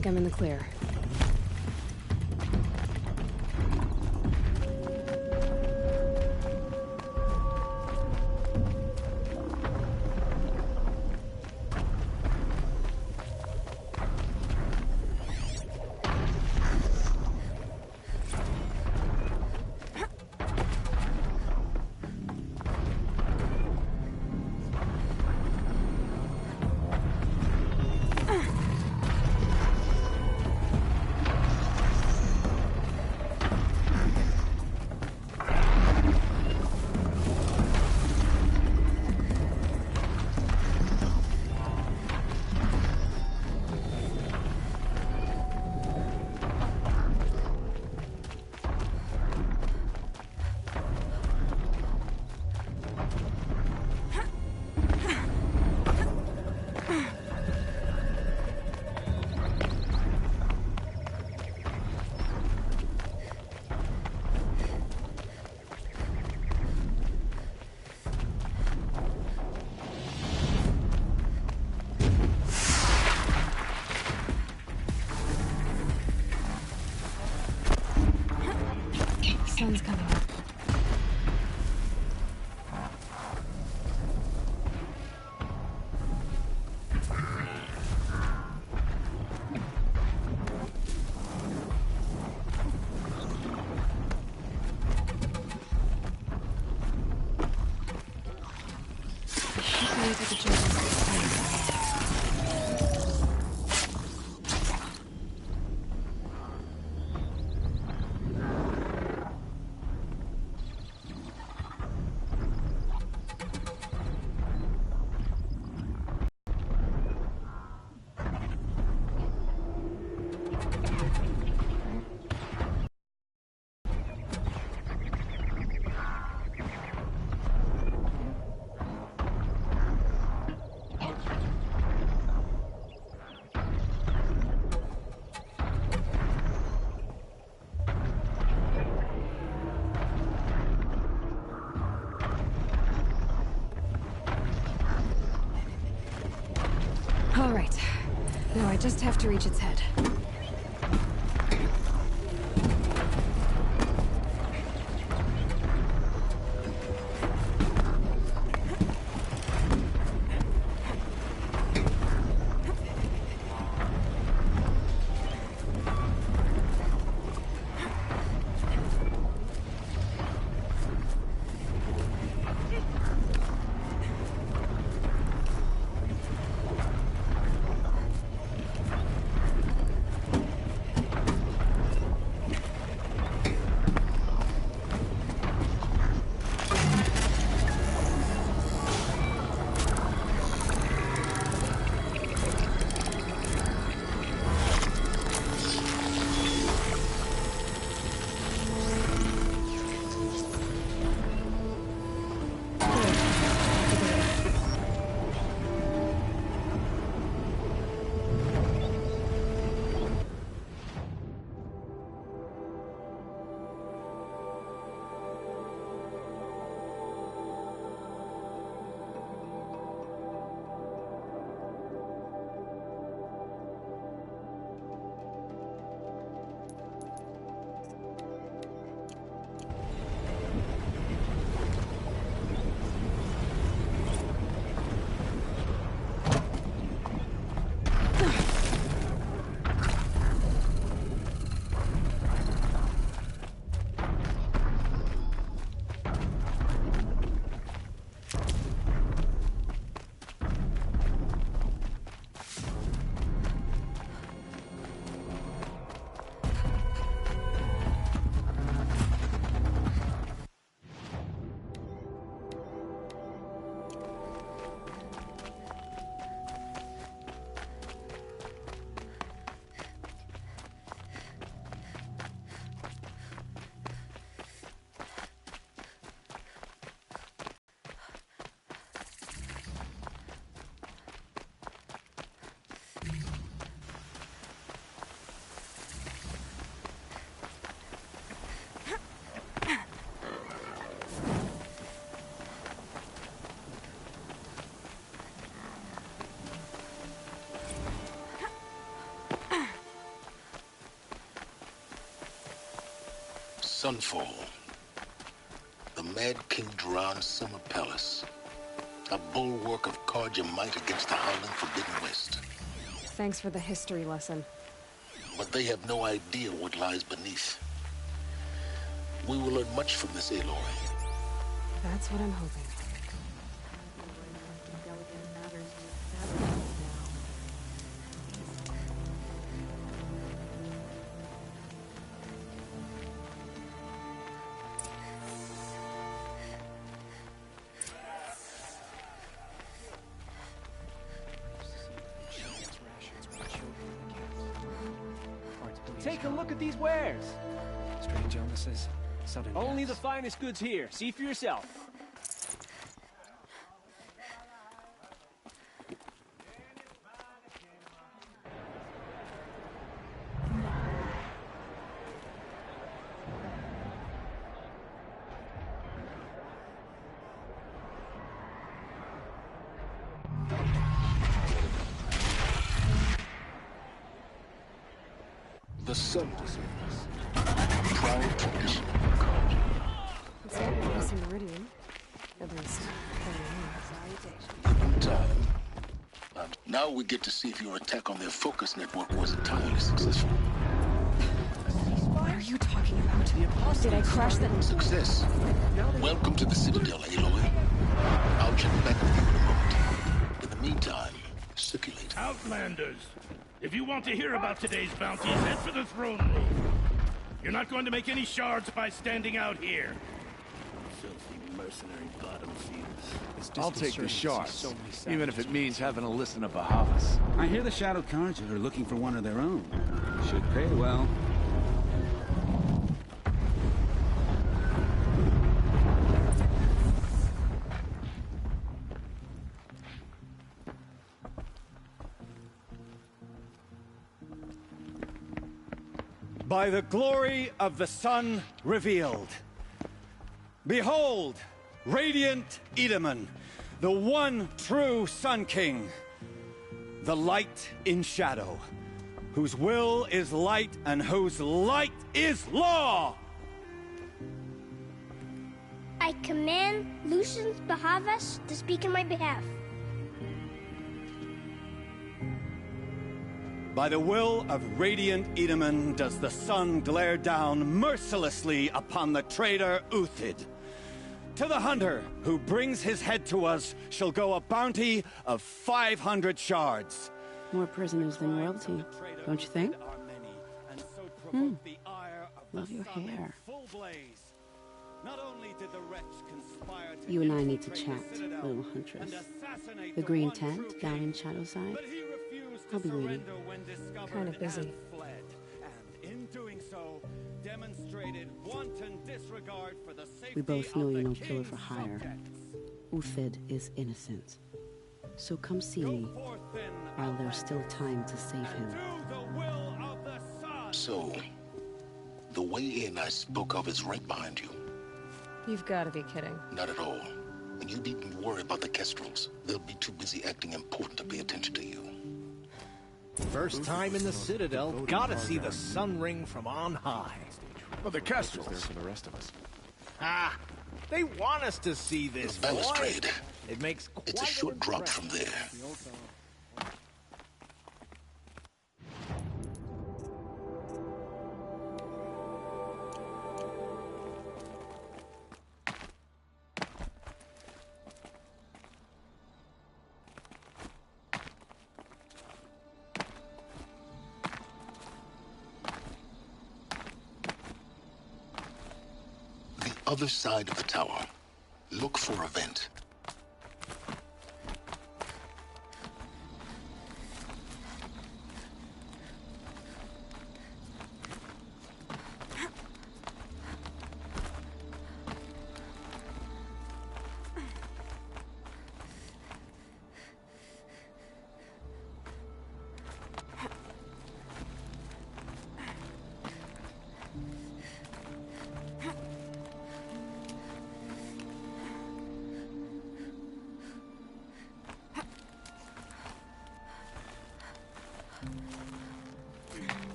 think I'm in the clear. Sun's coming up. Hopefully take a chance. All right. Now I just have to reach its head. Sunfall. The Mad King Duran's summer palace. A bulwark of Carja might against the howling Forbidden West. Thanks for the history lesson. But they have no idea what lies beneath. We will learn much from this, Aloy. That's what I'm hoping. Take a look at these wares. Strange illnesses, sudden Only the deaths. finest goods here. See for yourself. The sun proud tradition of Carja. It's not a piece in Meridian. At least, Now we get to see if your attack on their focus network was entirely successful. what are you talking about? Did I crash that? Success. Welcome to the Citadel, Aloy. I'll check back with you in a moment. In the meantime, circulate. Outlanders, if you want to hear about today's bounties, head for the throne room. You're not going to make any shards by standing out here. Filthy mercenary bottom feeders. I'll take the shards, even if it means having to listen to Bahavas. I hear the Shadow Carja are looking for one of their own. Should pay well. By the glory of the sun revealed. Behold, radiant Edaman, the one true Sun King. The light in shadow, whose will is light and whose light is law! I command Lucius Bahavas to speak in my behalf. By the will of radiant Edaman does the sun glare down mercilessly upon the traitor Uthid. To the hunter who brings his head to us shall go a bounty of 500 shards. More prisoners than royalty, don't you think? Love your hair. You and I need to chat, little huntress. The green tent down in Shadowside? I'll be waiting. Kind of busy. We both know you're no killer for hire. Uthid is innocent. So come see me, while there's still time to save him. So, the way in I spoke of is right behind you. You've got to be kidding. Not at all. And you needn't worry about the Kestrels. They'll be too busy acting important to pay attention to you. First time in the Citadel, gotta see the sun ring from on high. Well, the Kestrels. There for the rest of us. Ah, they want us to see this. The balustrade. Boy. It makes quite It's a short drop from there. Other side of the tower. Look for a vent.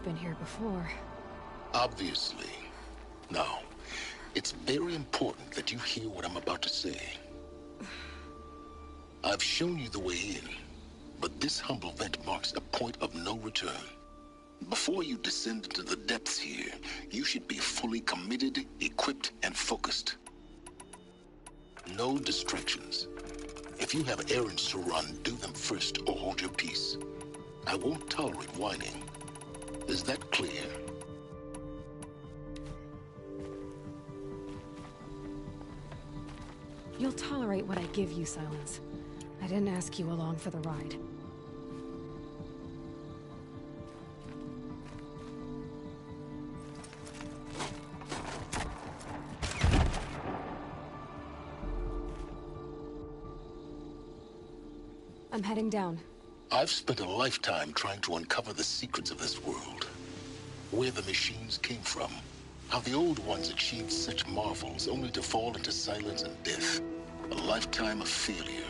been here before. Obviously. Now, it's very important that you hear what I'm about to say. I've shown you the way in, but this humble vent marks a point of no return. Before you descend into the depths here, you should be fully committed, equipped, and focused. No distractions. If you have errands to run, do them first or hold your peace. I won't tolerate whining. Is that clear? You'll tolerate what I give you, Silence. I didn't ask you along for the ride. I'm heading down. I've spent a lifetime trying to uncover the secrets of this world. Where the machines came from. How the old ones achieved such marvels only to fall into silence and death. A lifetime of failure,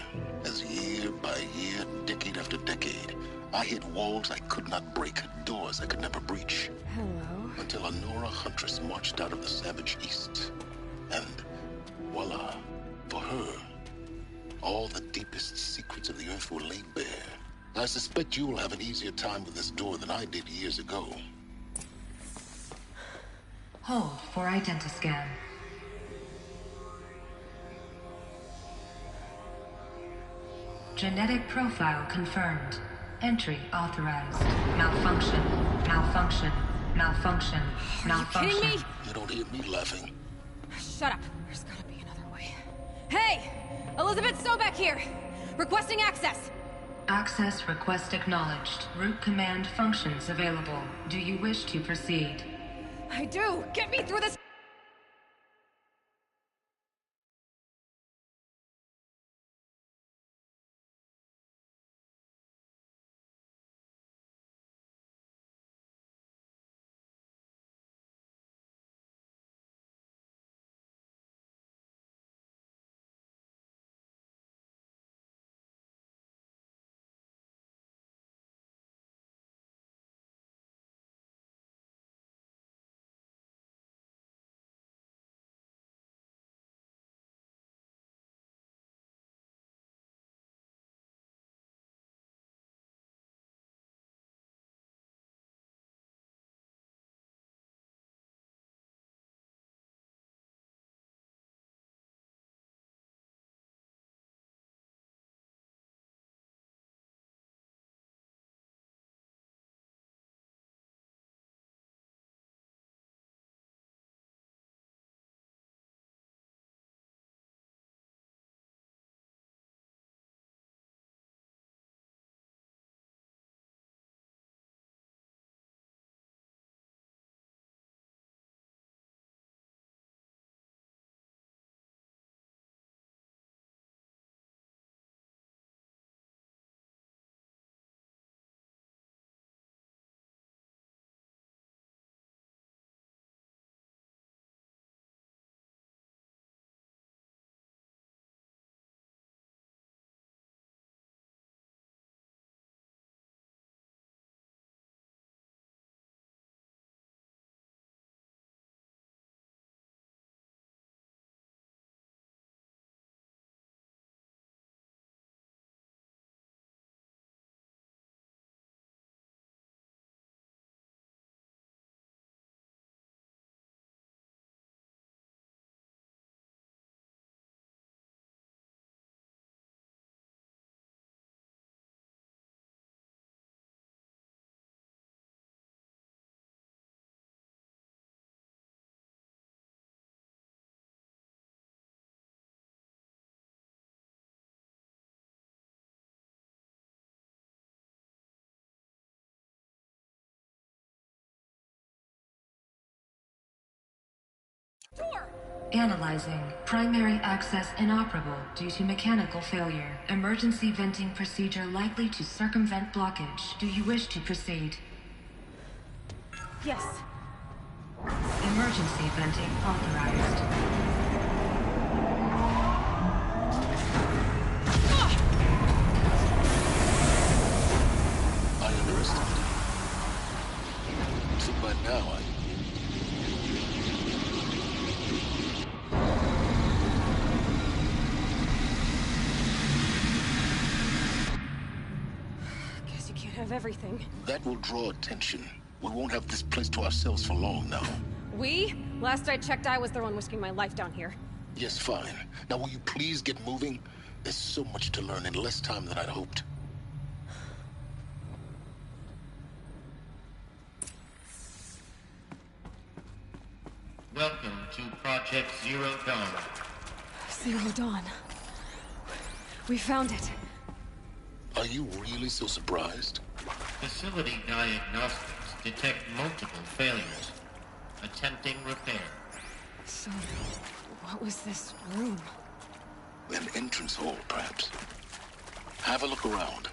as year by year, decade after decade, I hit walls I could not break, doors I could never breach. Hello. Until a Nora huntress marched out of the savage east. And voila, for her, all the deepest secrets of the earth were laid bare. I suspect you will have an easier time with this door than I did years ago. Hold for identiscan. Genetic profile confirmed. Entry authorized. Malfunction. Malfunction. Malfunction. Malfunction. Are you kidding me? You don't hear me laughing. Shut up. There's gotta be another way. Hey! Elizabeth Sobek here! Requesting access! Access request acknowledged. Root command functions available. Do you wish to proceed? I do! Get me through this! Door! Analyzing. Primary access inoperable due to mechanical failure. Emergency venting procedure likely to circumvent blockage. Do you wish to proceed? Yes. Emergency venting authorized. I underestimated. of everything. That will draw attention. We won't have this place to ourselves for long now. We? Last I checked, I was the one risking my life down here. Yes, fine. Now will you please get moving? There's so much to learn in less time than I'd hoped. Welcome to Project Zero Dawn. Zero Dawn. We found it. Are you really so surprised? Facility diagnostics detect multiple failures. Attempting repair. So, what was this room? An entrance hall, perhaps. Have a look around.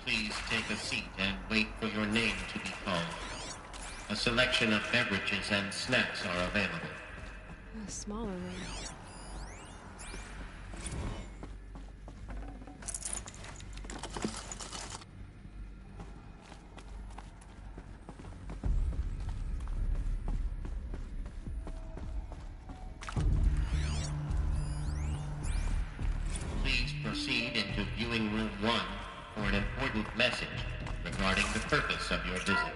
Please take a seat and wait for your name to be called. A selection of beverages and snacks are available. A smaller room. Please proceed into viewing room 1 for an important message regarding the purpose of your visit.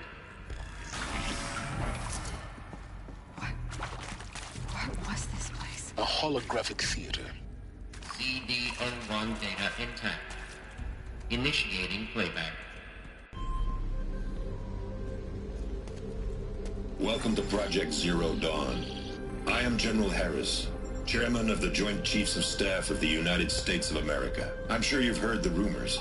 What was this place? A holographic theater. CD-01 data intact. Initiating playback. Welcome to Project Zero Dawn. I am General Harris, Chairman of the Joint Chiefs of Staff of the United States of America. I'm sure you've heard the rumors.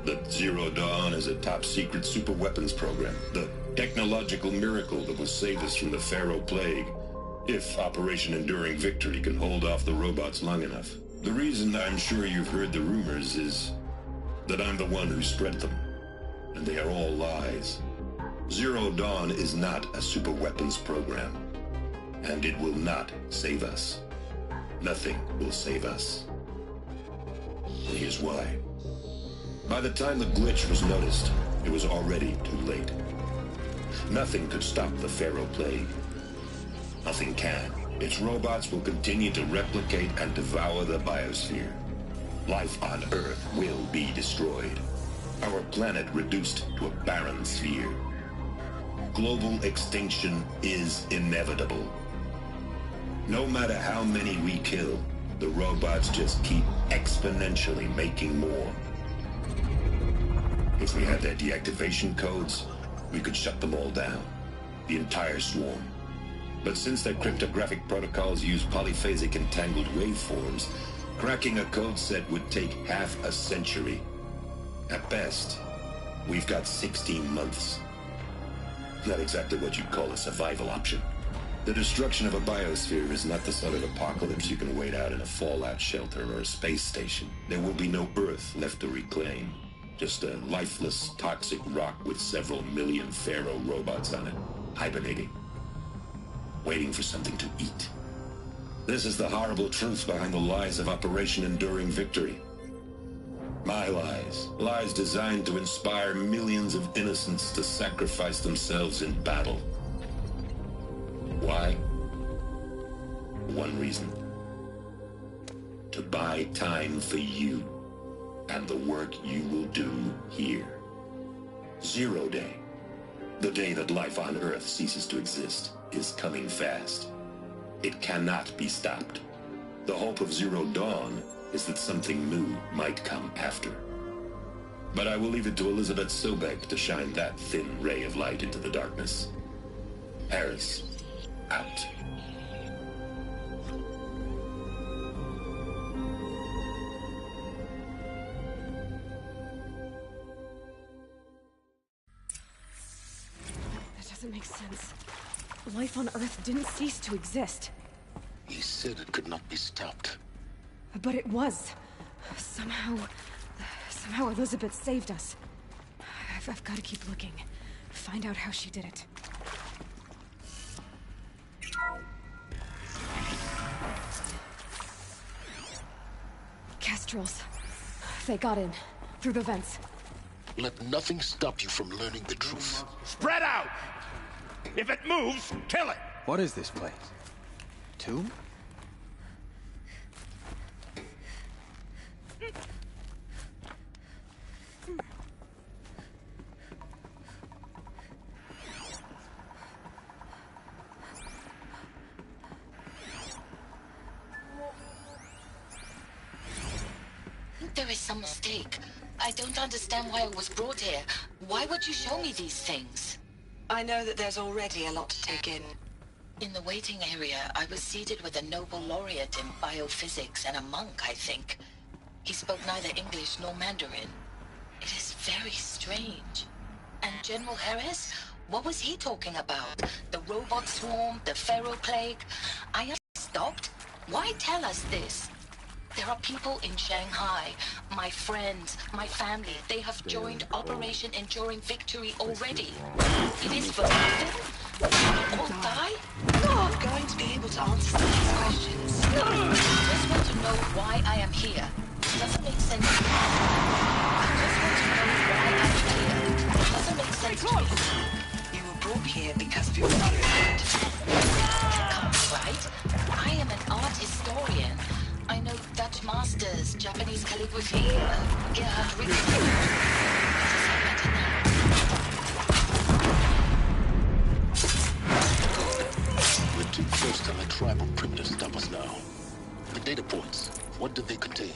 That Zero Dawn is a top-secret super-weapons program. The technological miracle that will save us from the Pharaoh Plague, if Operation Enduring Victory can hold off the robots long enough. The reason I'm sure you've heard the rumors is that I'm the one who spread them, and they are all lies. Zero Dawn is not a super-weapons program, and it will not save us. Nothing will save us. And here's why. By the time the glitch was noticed, it was already too late. Nothing could stop the Pharaoh Plague. Nothing can. Its robots will continue to replicate and devour the biosphere. Life on Earth will be destroyed. Our planet reduced to a barren sphere. Global extinction is inevitable. No matter how many we kill, the robots just keep exponentially making more. If we had their deactivation codes, we could shut them all down. The entire swarm. But since their cryptographic protocols use polyphasic entangled waveforms, cracking a code set would take half a century. At best, we've got 16 months. Not exactly what you'd call a survival option. The destruction of a biosphere is not the sort of apocalypse you can wait out in a fallout shelter or a space station. There will be no Earth left to reclaim. Just a lifeless, toxic rock with several million Pharaoh robots on it, hibernating, waiting for something to eat. This is the horrible truth behind the lies of Operation Enduring Victory. My lies. Lies designed to inspire millions of innocents to sacrifice themselves in battle. Why? One reason. To buy time for you and the work you will do here. Zero Day, the day that life on Earth ceases to exist, is coming fast. It cannot be stopped. The hope of Zero Dawn is that something new might come after. But I will leave it to Elizabeth Sobek to shine that thin ray of light into the darkness. Harris, out. That doesn't make sense. Life on Earth didn't cease to exist. He said it could not be stopped. But it was. Somehow Elizabeth saved us. I've got to keep looking. Find out how she did it. Kestrels. They got in. Through the vents. Let nothing stop you from learning the truth. Spread out! If it moves, kill it! What is this place? Tomb? there is some mistake. I don't understand why I was brought here. Why would you show me these things? I know that there's already a lot to take in. In the waiting area, I was seated with a Nobel laureate in biophysics and a monk, I think. He spoke neither English nor Mandarin. It is very strange. And General Harris? What was he talking about? The robot swarm? The Pharaoh plague? I am stopped? Why tell us this? There are people in Shanghai, my friends, my family. They have joined Operation Enduring Victory already. It is for nothing? Will all die? Not going to be able to answer these questions. I just want to know why I am here. It doesn't make sense to me. I just want to know why I am here. It doesn't make sense to me. You were brought here because of your motherland. Right? I am an art historian. I know Dutch masters, Japanese calligraphy, Gerhard Richter. We're too close to let tribal primitives stop us now. The data points, what do they contain?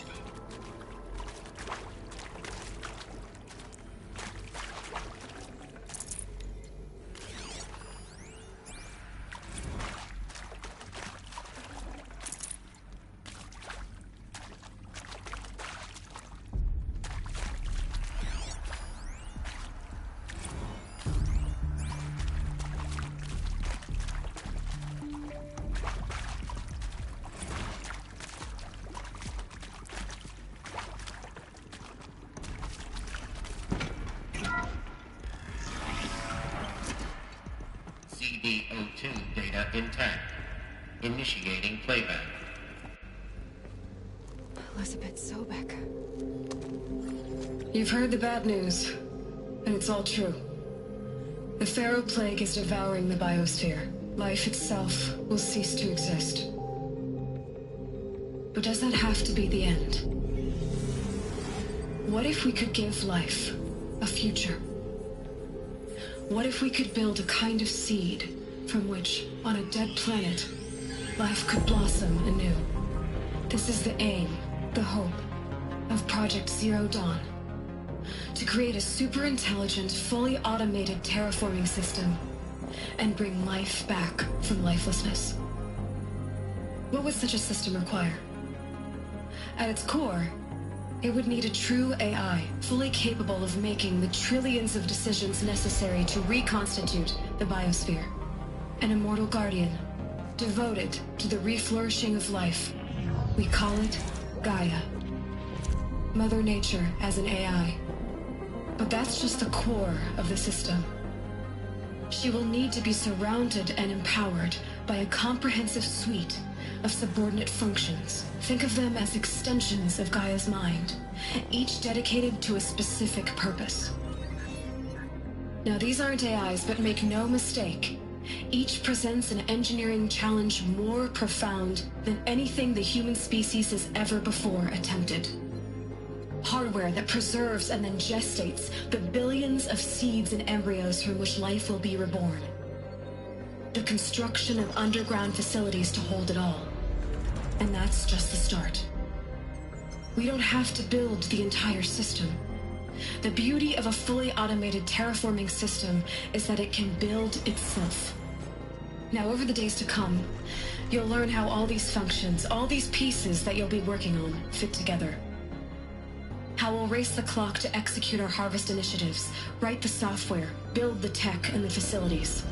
CD02 data intact. Initiating playback. Elizabeth Sobek. You've heard the bad news, and it's all true. The Pharaoh plague is devouring the biosphere. Life itself will cease to exist. But does that have to be the end? What if we could give life a future? What if we could build a kind of seed from which, on a dead planet, life could blossom anew? This is the aim, the hope, of Project Zero Dawn. To create a super-intelligent, fully automated terraforming system and bring life back from lifelessness. What would such a system require? At its core, it would need a true AI, fully capable of making the trillions of decisions necessary to reconstitute the biosphere. An immortal guardian, devoted to the reflourishing of life. We call it Gaia. Mother Nature as an AI. But that's just the core of the system. She will need to be surrounded and empowered by a comprehensive suite of subordinate functions. Think of them as extensions of Gaia's mind, each dedicated to a specific purpose. Now, these aren't AIs, but make no mistake, each presents an engineering challenge more profound than anything the human species has ever before attempted. Hardware that preserves and then gestates the billions of seeds and embryos from which life will be reborn. The construction of underground facilities to hold it all. And that's just the start. We don't have to build the entire system. The beauty of a fully automated terraforming system is that it can build itself. Now, over the days to come, you'll learn how all these functions, all these pieces that you'll be working on, fit together. How we'll race the clock to execute our harvest initiatives, write the software, build the tech and the facilities.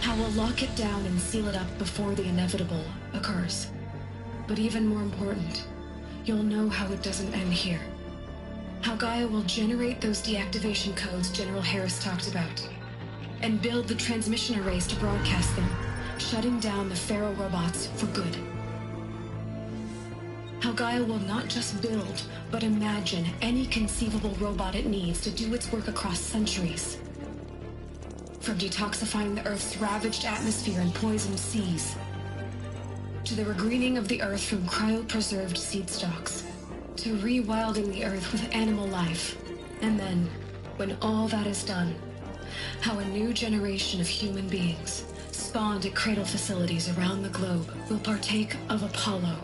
How we'll lock it down and seal it up before the inevitable occurs. But even more important, you'll know how it doesn't end here. How Gaia will generate those deactivation codes General Harris talked about, and build the transmission arrays to broadcast them, shutting down the Pharaoh robots for good. How Gaia will not just build, but imagine any conceivable robot it needs to do its work across centuries. From detoxifying the Earth's ravaged atmosphere and poisoned seas, to the regreening of the Earth from cryopreserved seed stalks, to rewilding the Earth with animal life. And then, when all that is done, how a new generation of human beings, spawned at cradle facilities around the globe, will partake of Apollo,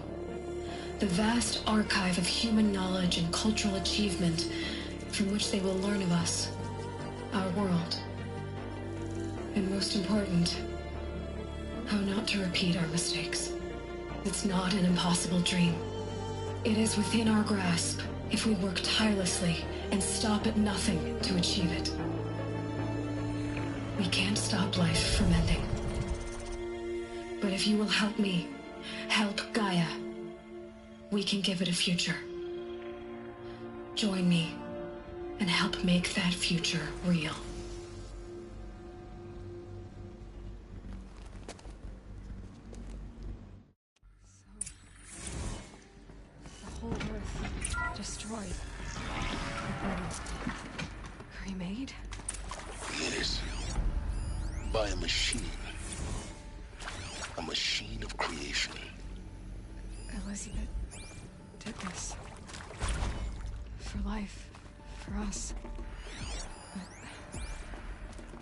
The vast archive of human knowledge and cultural achievement from which they will learn of us, our world. And most important, how not to repeat our mistakes. It's not an impossible dream. It is within our grasp if we work tirelessly and stop at nothing to achieve it. We can't stop life from ending. But if you will help me, help Gaia, we can give it a future. Join me and help make that future real. The whole Earth destroyed. Remade? Yes. By a machine. A machine of creation. Elizabeth did this. For life. For us.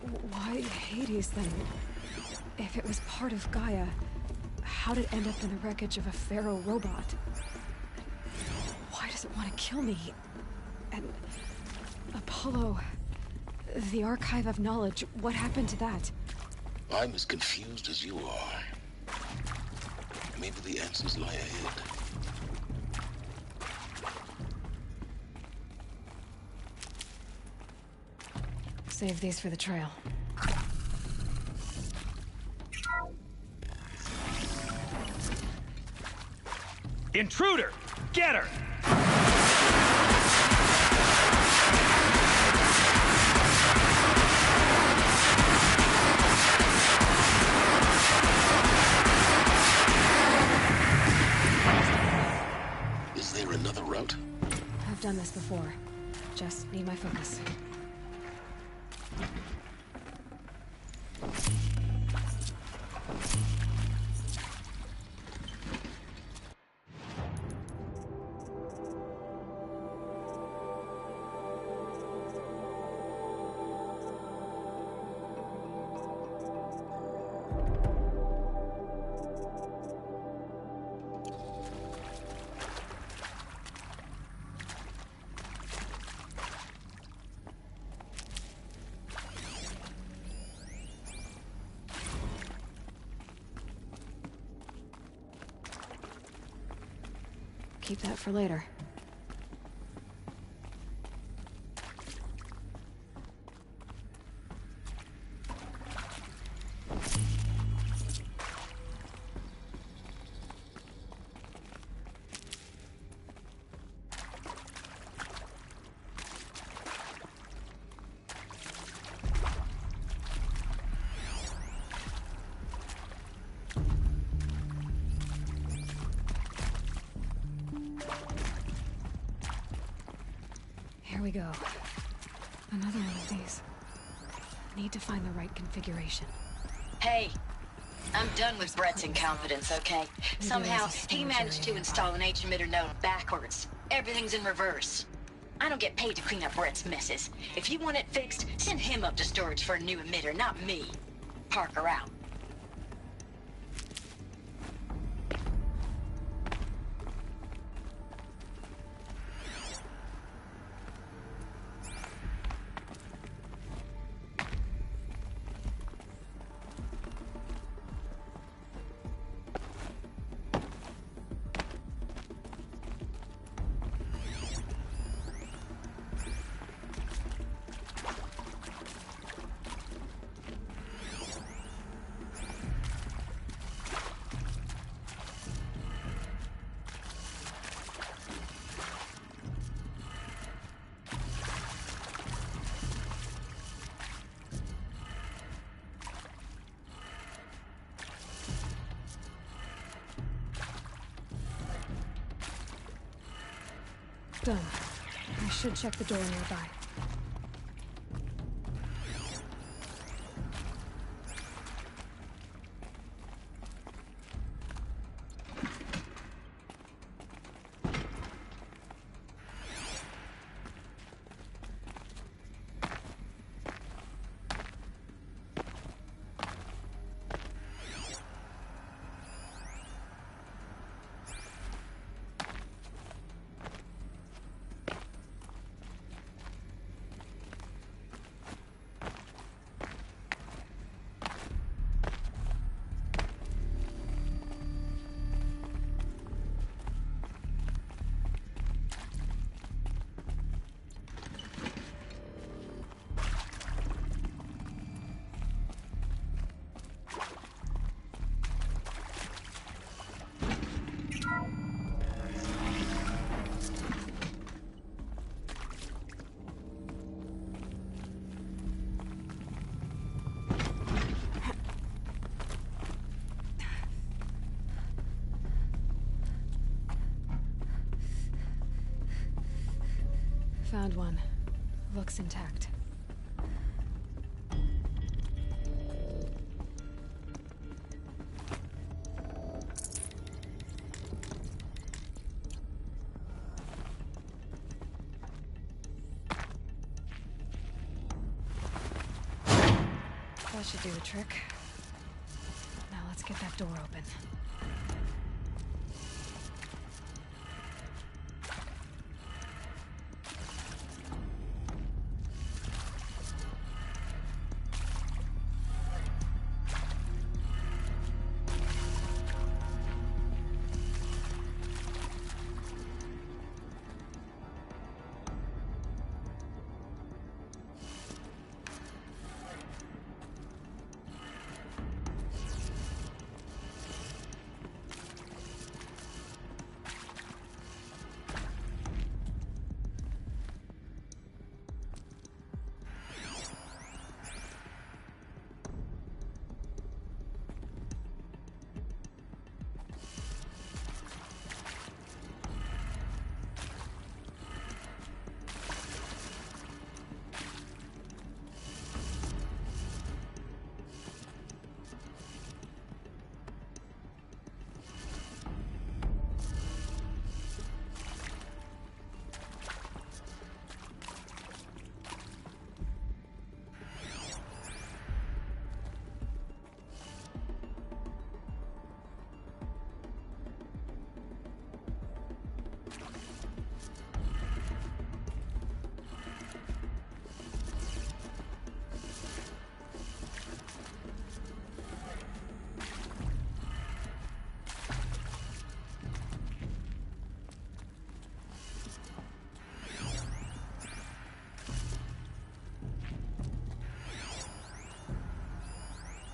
But why Hades then? If it was part of Gaia, how did it end up in the wreckage of a Pharaoh robot? Why does it want to kill me? And Apollo, the Archive of Knowledge, what happened to that? I'm as confused as you are. Maybe the answers lie ahead. Save these for the trail. Intruder! Get her! Is there another route? I've done this before. Just need my focus. Keep that for later. Here we go. Another one of these. Need to find the right configuration. Hey, I'm done with Brett's incompetence, okay? Somehow, he managed to install an H-emitter node backwards. Everything's in reverse. I don't get paid to clean up Brett's messes. If you want it fixed, send him up to storage for a new emitter, not me. Parker out. Done. I should check the door nearby. Found one. Looks intact. That should do the trick. Now let's get that door open.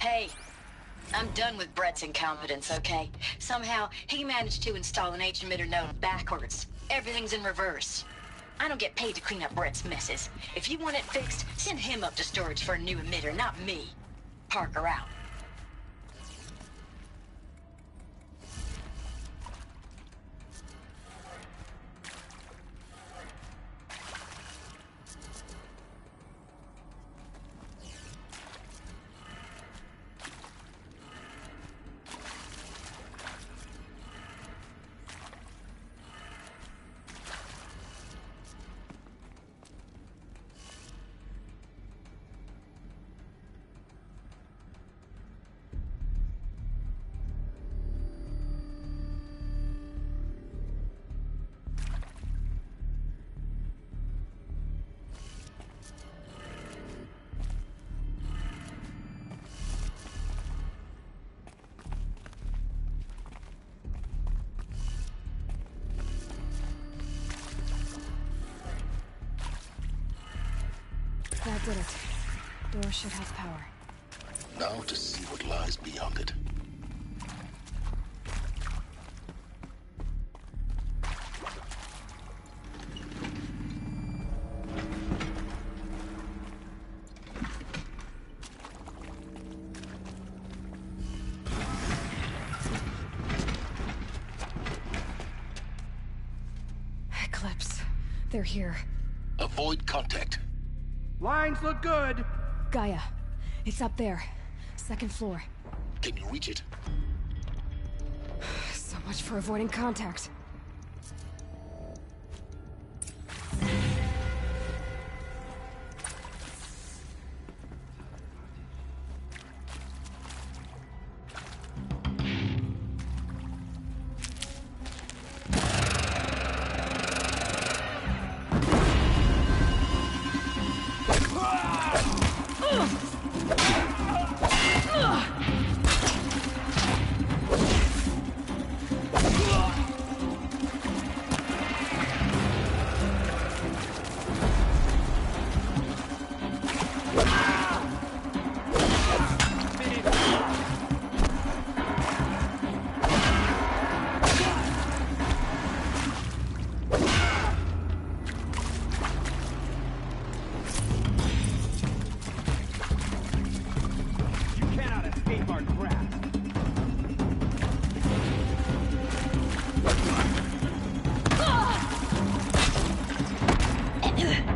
Hey, I'm done with Brett's incompetence, okay? Somehow, he managed to install an H-emitter node backwards. Everything's in reverse. I don't get paid to clean up Brett's messes. If you want it fixed, send him up to storage for a new emitter, not me. Parker out. That did it. Door should have power. Now to see what lies beyond it. Eclipse. They're here. Avoid contact. Lines look good. Gaia. It's up there. Second floor. Can you reach it? So much for avoiding contact. Ugh!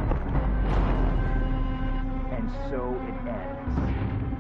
and so it ends.